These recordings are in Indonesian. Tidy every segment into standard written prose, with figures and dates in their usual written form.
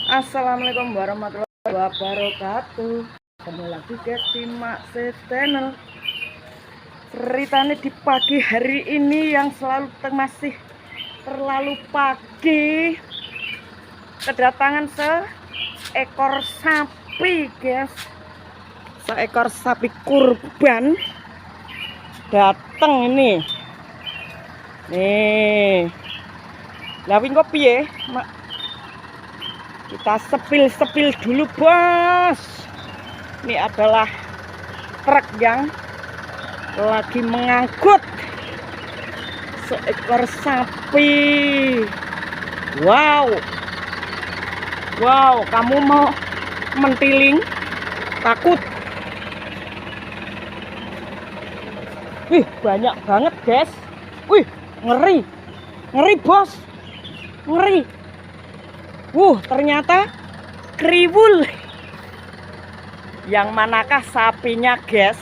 Assalamualaikum warahmatullahi wabarakatuh. Ketemu lagi guys di Makse Channel. Ceritanya di pagi hari ini yang selalu masih terlalu pagi, kedatangan seekor sapi guys. Seekor sapi kurban datang ini. Nih. Lah wingi kok piye? Kita sepil dulu bos. Ini adalah truk yang lagi mengangkut seekor sapi. Wow, kamu mau mentiling? Takut? Wih, banyak banget guys. Wih, ngeri bos, ngeri. Ternyata kriwul. Yang manakah sapinya guys?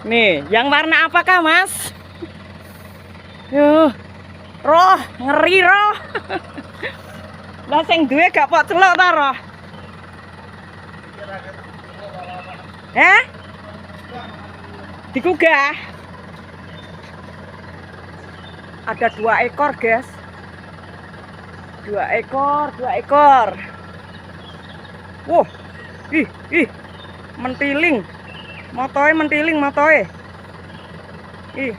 Nih, yang warna apakah mas? Roh, ngeri roh. Lah sing duwe gak pok celok ta roh? Digugah. Ada 2 ekor guys. 2 ekor. Ih, mentiling. Motoe. Ih.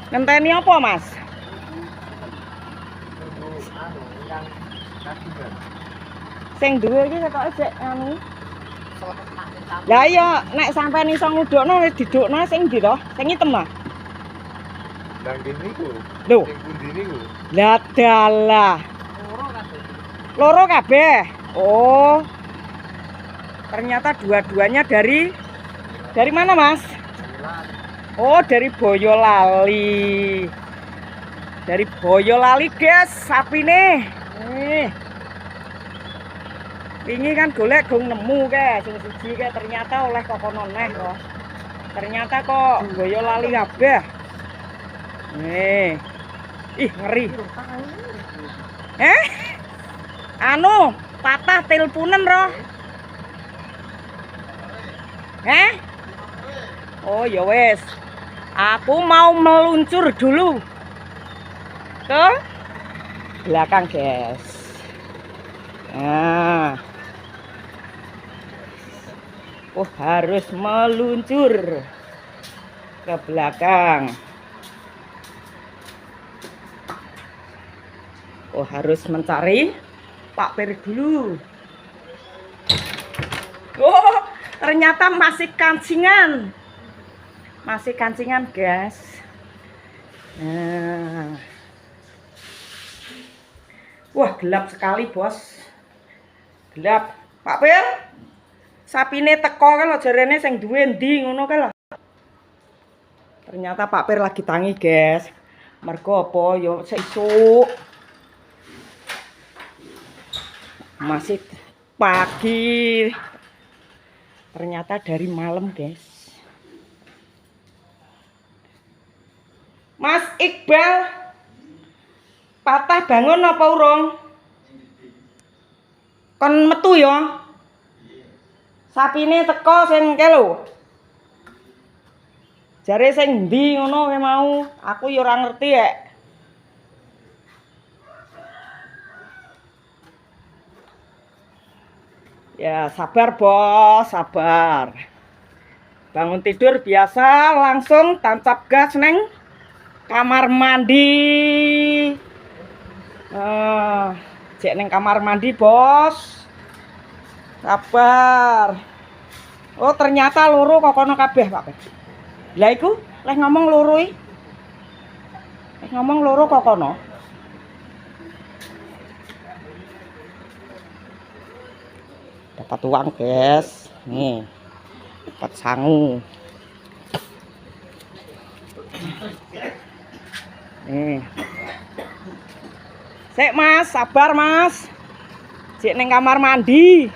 Ngenteni apa, Mas? Sing duwe iki ketoke sik anu. Lah iya, nek sampean iso ngudukno wis didukno sing ndi to? Sing item ah. Nang kene iku. Lho. Sing pundi niku? Lah dalah. Loro kabeh. Oh. Ternyata dua-duanya dari mana, Mas? Oh, dari Boyolali. Dari Boyolali, guys, sapine. Nih. Ini kan golek gong nemu guys, sing siji kae ternyata oleh kokono neh kok. Ternyata kok Boyolali kabeh. Nih. Ih, ngeri. Anu, patah teleponan roh. Oh, ya wes. Aku mau meluncur dulu ke belakang, guys. Nah. Harus meluncur ke belakang. Harus mencari Pak Peri dulu. Ternyata masih kancingan. Guys. Nah. Gelap sekali, bos. Gelap. Pak Per, sapine teko kan lo jarene sing duwe ndi ngono kae lho. Ternyata Pak Per lagi tangi, guys. Mergo apa ya sesuk. Masih pagi. Ternyata dari malam, guys. Mas Iqbal, patah bangun apa urung? Kon metu ya. Sapine teko sing ke lho. Jare sing ndi ngono kowe mau? Aku ya ora ngerti ya. Ya, sabar bos, sabar. Bangun tidur biasa langsung tancap gas neng kamar mandi. Cek neng kamar mandi bos. Sabar. Ternyata loro kokono kabeh Pak. Lah iku leh ngomong loro iki. Ngomong loro kokono. Dapat uang, guys. Nih. Dapat sangu. Nih. Sik, Mas, sabar, Mas. Cek neng kamar mandi.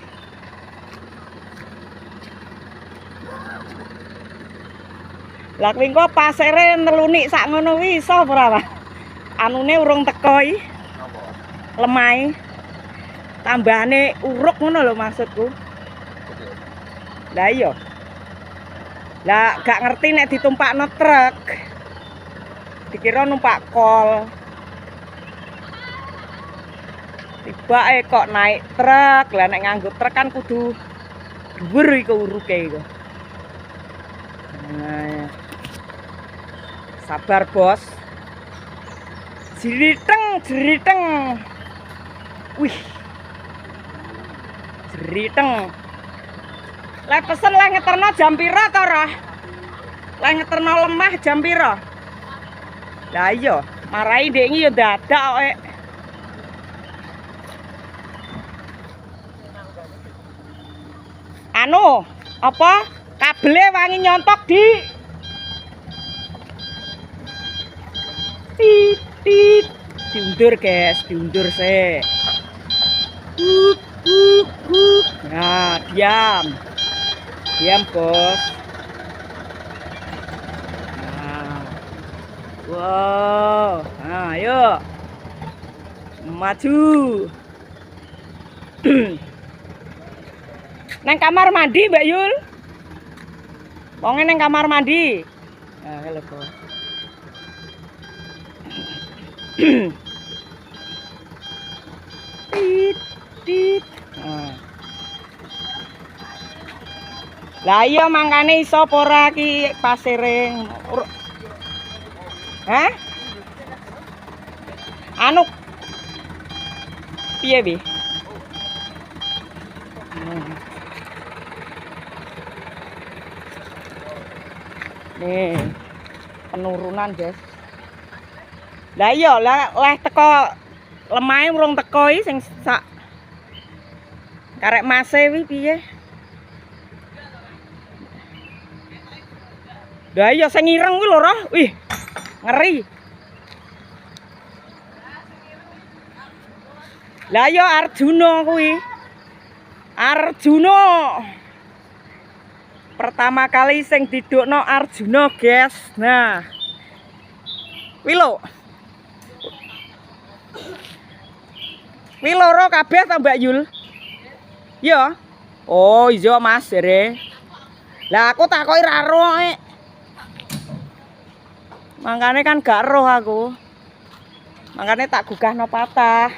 Lah kuwi engko pasire nelunik sak ngono kuwi iso ora, Pak? anune urung teko iki. Napa? Lemahe. Tambahane uruk ngono lho maksudku. Lah iya. Lah gak ngerti nek ditumpakno truk. Dikira numpak kol. Tibake kok naik truk. Lah nek nganggo truk kan kudu dhuwur iku uruke iku. Nah, sabar bos. Jeriteng. Wih. Jeriteng. Lek pesen lek ngeterno jam pira to, Rah? Lek ngeterno lemah jam pira? Lah iya, marahi ndek iki ya dadak kok. Anu, apa? Kabele wangi nyontok di tit. Diundur, guys, diundur sih. Nah, diam. Diam, bos. Nah. Wow. Nah, ayo. Maju. Neng kamar mandi, Mbak Yul. Wonge neng kamar mandi. Nah, halo, bos. Tit. Nah. Lah iya mangkane iso apa ora ki pasire. Hah? Anu piye bi? Nih penurunan guys. Lah iya leh teko lemahe urung teko iki sing sak karek mase wi piye? Lah iya sing ireng kuwi lho, Roh. Wih. Ngeri. Lah iya Arjuna kuwi. Arjuna. Pertama kali sing didukno Arjuna, guys. Nah. Kuwi lho. Kuwi loro kabeh ta Mbak Yul? Iya. Oh, iya Mas jere. Lah aku takoki ra roh. Makanya kan gak roh aku. Makanya tak gugahno patah.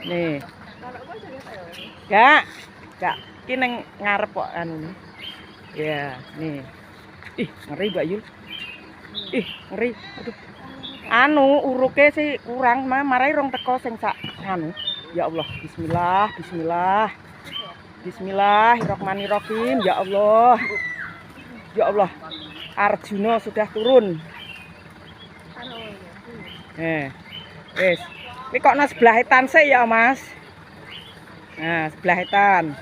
Nih. Gak. Iki ning ngarep kok anu. Ya, nih. Ih, ngeri Mbak Yul. Ih, ngeri. Aduh. Anu uruke sih kurang, marai rong teko sing sak anu. Ya Allah, bismillah. Bismillahirrahmanirrahim. Ya Allah. Ya Allah. Arjuna sudah turun. Wes. Ini kok nang sebelah etan sih ya, Mas? Nah, sebelah etan.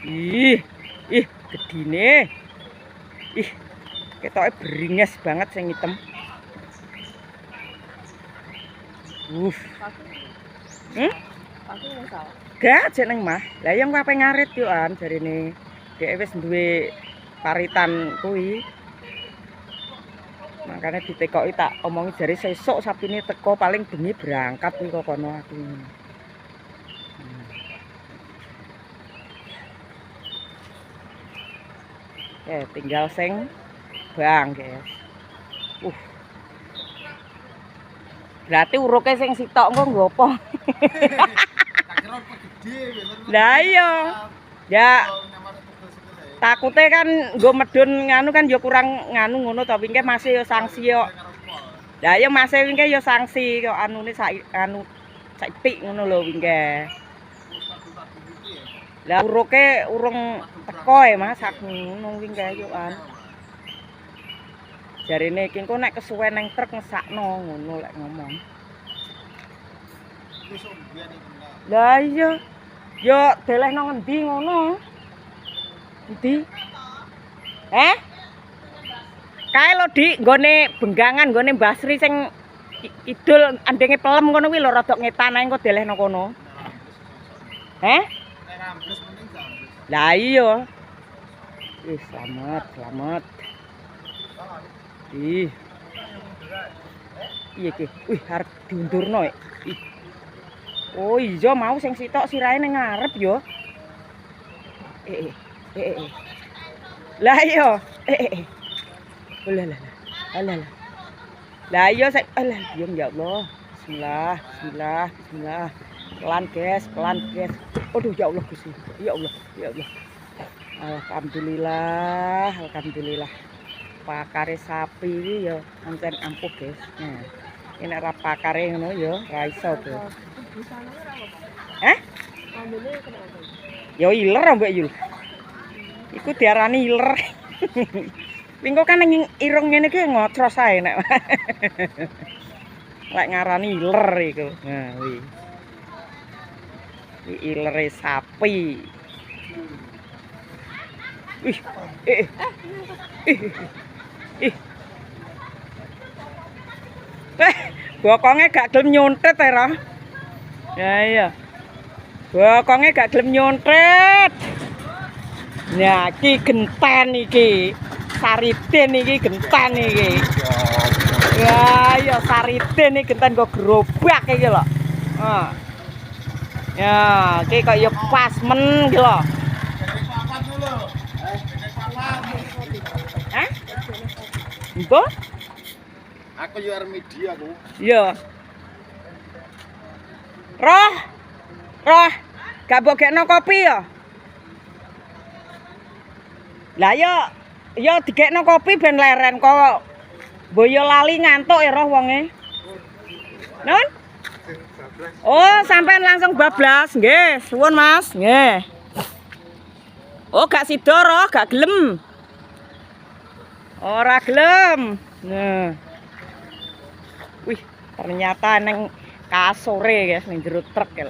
Ih, gedine. Ih, ketoke beringes banget sing hitam. Aku wong salah. Gak jeneng mah. Lah yang kape ngarit yo an jarine. Dhek wis duwe paritan kuwi. Makanya ditekoki tak omongi jare sesuk sapine teko paling bengi berangkat kuwi kok kono aku. Tinggal sing bang, guys. Berarti uruke sing sitok engko nggo apa? Lah iya. Ya takute kan nggo medun nganu kan ya kurang nganu ngono to wingke masih ya sanksi yo. Lah ya masih wingke ya sanksi kok anune anu saipik ngono lho wingke. Lah uruke urung teko Mas sak ngono wingke yo an. Jarine iki engko nek kesuwen nang truk ngesakno ngono lek ngomong. Lah iya. Yo delehno ngendi ngono? Endi? Kae lho Dik, nggone Benggangan, nggone Basri sing idul andenge pelem ngono kuwi lho rada ngetan ae engko delehno kono. Lah iya. Selamat. Ih. Iya iki. Wih, arep diundurno. Ih. Oh iya mau sing sitok sirahe ning ngarep yo. Lah iya. Lah lah. Alah lah. Lah iya sik alah diam ya Allah. Bismillah, bismillah, bismillah. Pelan, guys, pelan, guys. Aduh ya Allah Gusti. Ya Allah, ya Allah. Alhamdulillah, alhamdulillah. Pakare sapi iki ya pancen ampuh, guys. Nah, ini nek ra pakare ngono ya ra iso, guys. Di sana kan apa, Pak? Hah? Ambilnya kenapa? Ya iler Mbak Yul. Iku diarani iler. Pingko kan ning irung ngene iki ngocros ae nek. Lek ngarani iler iku. Nah, kuwi. Iki ilere sapi. Wih, bokonge gak gelem nyontet ya, Ra. Ya iya. Bokonge gak gelem nyontet. Nah, iki genten iki. Sariten iki genten iki. Ya iya sariten iki genten kok gerobak iki lho. Heeh. Ya, iki kok ya pas men iki lho. Hah? Mbok? Aku yo arep media aku. Iya. Roh. Gak bogekno kopi ya? Lah yo digekno kopi ben leren kok. Boyo lali ngantuk ya roh wonge. Nun? Oh, sampean langsung bablas, nggih. Suwun, Mas. Nggih. Oh, gak sida roh, gak gelem. Ora gelem. Nah. Wih, ternyata neng kasore guys, neng jero truk ya.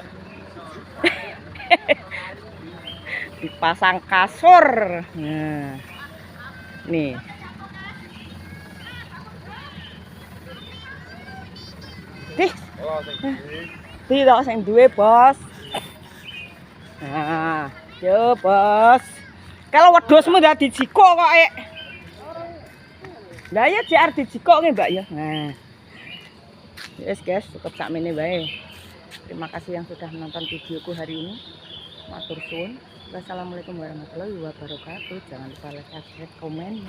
Dipasang kasur. Nah. Nih. Tidak sing duwe, Bos. Nah, yo, Bos. Kalau wedhusmu dadi jiko kok, Lah ya JR dijikoke, Mbak ya. Nah. Yes, guys, cukup sakmene wae. Terima kasih yang sudah menonton videoku hari ini. Matur suwun. Wassalamualaikum warahmatullahi wabarakatuh. Jangan lupa like, subscribe, komen.